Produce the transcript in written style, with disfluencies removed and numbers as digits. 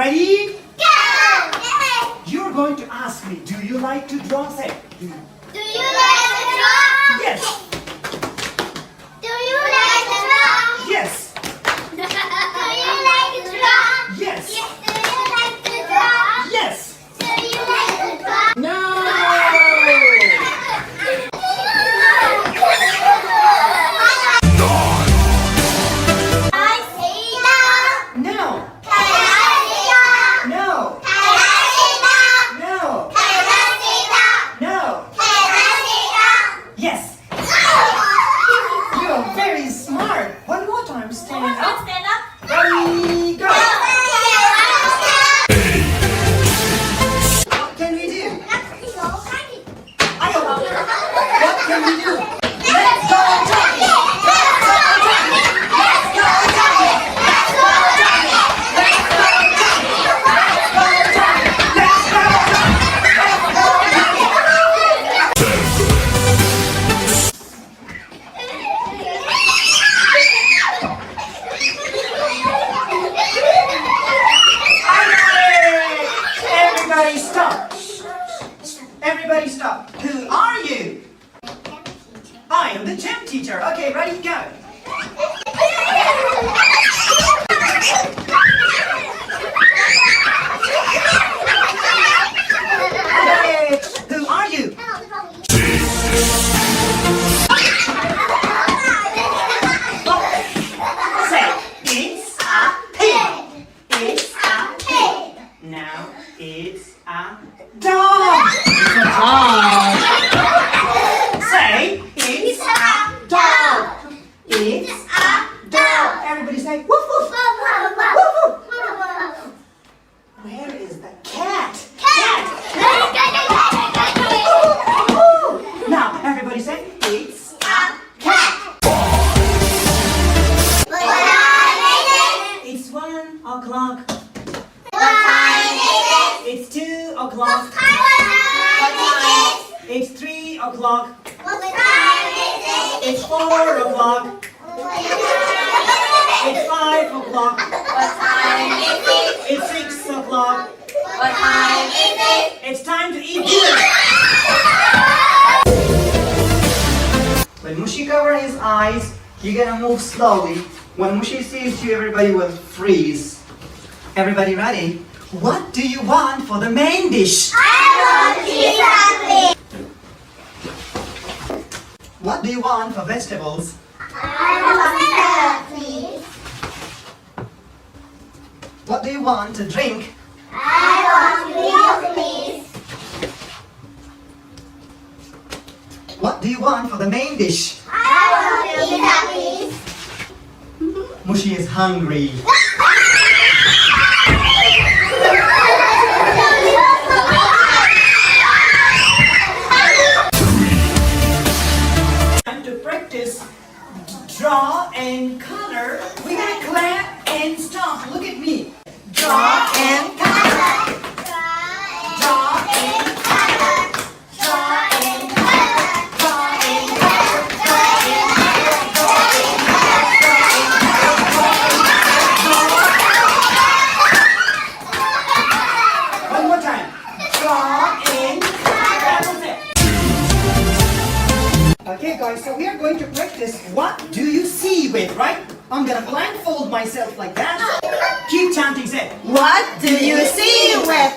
Ready? Go! You're going to ask me, do you like to draw? Say. Do you like to draw? Yes. Do you like to draw? Yes. Do you like to draw? Yes. Do you like to draw? Yes. Do you like to draw? No. I say no. No. I say no. No. I say no. No. I say no. No. I Yes. say no. You're very smart. One more time. Stand up. Stand up. Ready? Go. What can we do? I don't know. What can we do? Let's go jogging. Let's go jogging. Let's go jogging. Let's go jogging. Let's go jogging. Let's go jogging. Let's go jogging. Let's go jogging. Everybody stop. Everybody stop. Who are you? I am the gym teacher. Okay, ready, go. Okay, who are you? Say, it's a pig. It's a pig. Now it's a dog. It's a dog. Say, it's a dog. It's a dog. Everybody say, woof woof. Woof woof. Where is the cat? Cat. Now, everybody say, it's a cat. It's 1 o'clock. It's 2 o'clock. It's 3 o'clock. It's 4 o'clock. It's 5 o'clock. It's 6 o'clock. It's time to eat dinner. When Mushi covers his eyes, you're gonna move slowly. When Mushi sees you, everybody will freeze. Everybody ready? What do you want for the main dish? What do you want for vegetables? What do you want to drink? What do you want for the main dish? Mushi is hungry. Time to practice draw and color. We're gonna clap and stop. Look at me. Draw and color. Draw and color. Draw and color. Draw and color. Draw and color. Draw and color. Draw and color. One more time. Draw and color. Okay guys, so we are going to practice what do you see with, right? I'm gonna blindfold myself like that. Keep chanting, say, What do you see with?